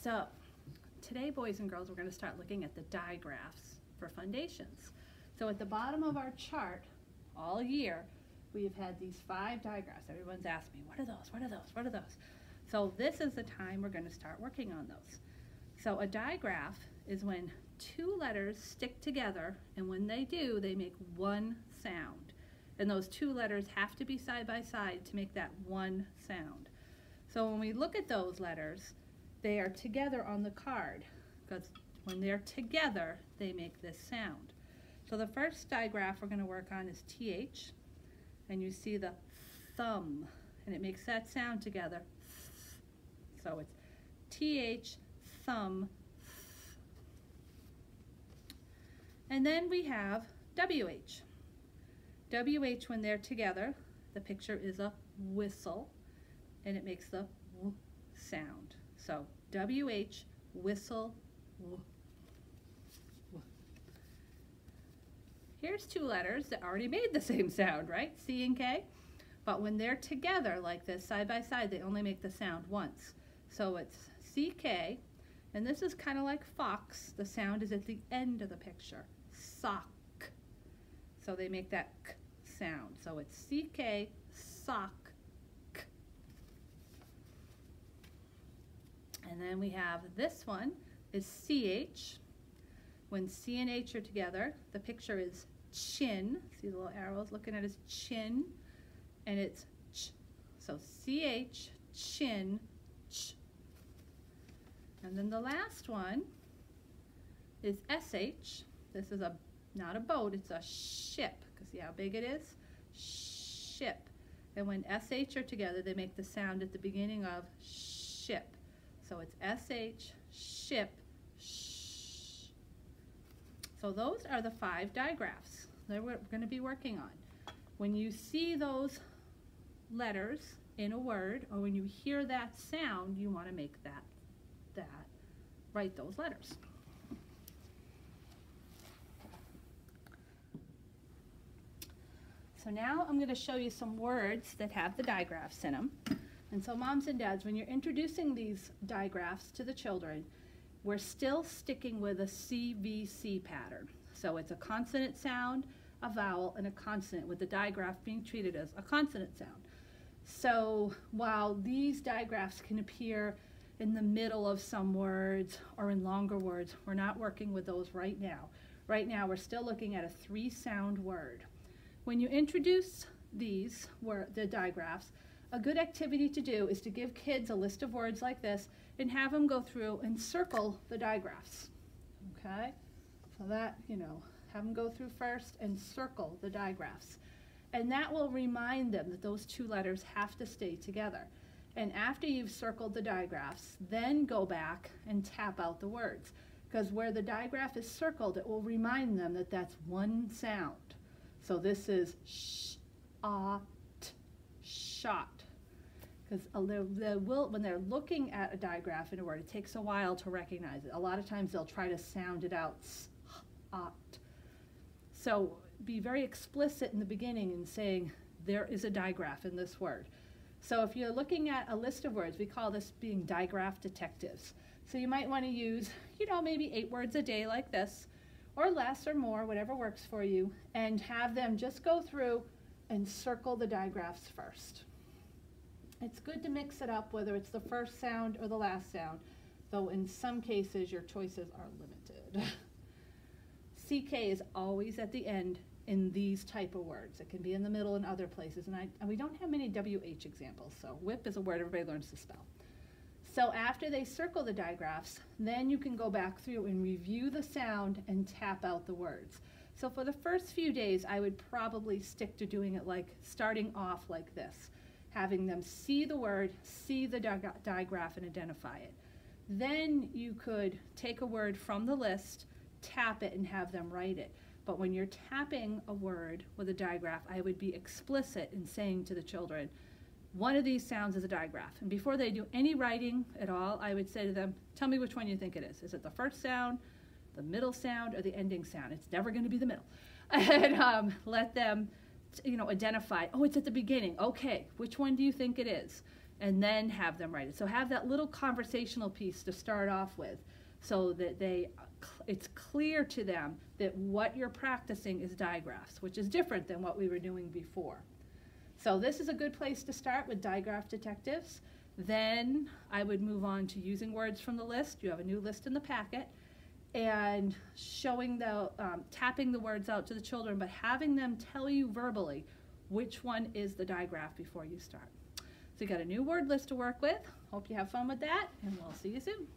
So today, boys and girls, we're going to start looking at the digraphs for foundations. So at the bottom of our chart, all year, we have had these 5 digraphs. Everyone's asked me, what are those? What are those? What are those? So this is the time we're going to start working on those. So a digraph is when 2 letters stick together, and when they do, they make one sound. And those 2 letters have to be side by side to make that one sound. So when we look at those letters, they are together on the card, because when they're together, they make this sound. So the first digraph we're going to work on is TH, and you see the thumb, and it makes that sound together. So it's TH, thumb. And then we have WH. WH, when they're together, the picture is a whistle, and it makes the w sound. So WH, whistle, w, w. Here's 2 letters that already made the same sound, right? C and K. But when they're together like this, side by side, they only make the sound once. So it's CK, and this is kind of like fox. The sound is at the end of the picture. Sock. So they make that k sound. So it's CK, sock, k. And then we have this one is CH. When C and H are together, the picture is chin. See the little arrows looking at his chin? And it's ch. So CH, chin, ch. And then the last one is SH. This is not a boat, it's a ship. Because see how big it is? Ship. And when SH are together, they make the sound at the beginning of ship. So it's SH, ship, sh. So those are the 5 digraphs that we're going to be working on. When you see those letters in a word, or when you hear that sound, you want to make write those letters. So now I'm going to show you some words that have the digraphs in them. And so moms and dads, when you're introducing these digraphs to the children, we're still sticking with a CVC pattern. So it's a consonant sound, a vowel, and a consonant, with the digraph being treated as a consonant sound. So while these digraphs can appear in the middle of some words or in longer words, we're not working with those right now. Right now we're still looking at a 3-sound word. When you introduce the digraphs, a good activity to do is to give kids a list of words like this and have them go through and circle the digraphs. Okay? So that, have them go through first and circle the digraphs. And that will remind them that those 2 letters have to stay together. And after you've circled the digraphs, then go back and tap out the words. Because where the digraph is circled, it will remind them that that's one sound. So this is sh, ah, t, shot. Because when they're looking at a digraph in a word, it takes a while to recognize it. A lot of times they'll try to sound it out, s, ah, t. So be very explicit in the beginning in saying there is a digraph in this word. So if you're looking at a list of words, we call this being digraph detectives. So you might want to use, maybe 8 words a day like this, or less or more, whatever works for you, and have them just go through and circle the digraphs first. It's good to mix it up, whether it's the first sound or the last sound, though in some cases your choices are limited. CK is always at the end in these type of words. It can be in the middle in other places, and we don't have many WH examples, so whip is a word everybody learns to spell. So after they circle the digraphs, then you can go back through and review the sound and tap out the words. So for the first few days, I would probably stick to doing it starting off like this, having them see the word, see the digraph, and identify it. Then you could take a word from the list, tap it, and have them write it. But when you're tapping a word with a digraph, I would be explicit in saying to the children, one of these sounds is a digraph. And before they do any writing at all, I would say to them, tell me which one you think it is. Is it the first sound, the middle sound, or the ending sound? It's never going to be the middle. And let them identify, oh, it's at the beginning. Okay, which one do you think it is? and then have them write it. So have that little conversational piece to start off with, so that it's clear to them that what you're practicing is digraphs, which is different than what we were doing before. So this is a good place to start with digraph detectives. Then I would move on to using words from the list. You have a new list in the packet, and showing tapping the words out to the children, but having them tell you verbally which one is the digraph before you start. So you got a new word list to work with. Hope you have fun with that, and we'll see you soon.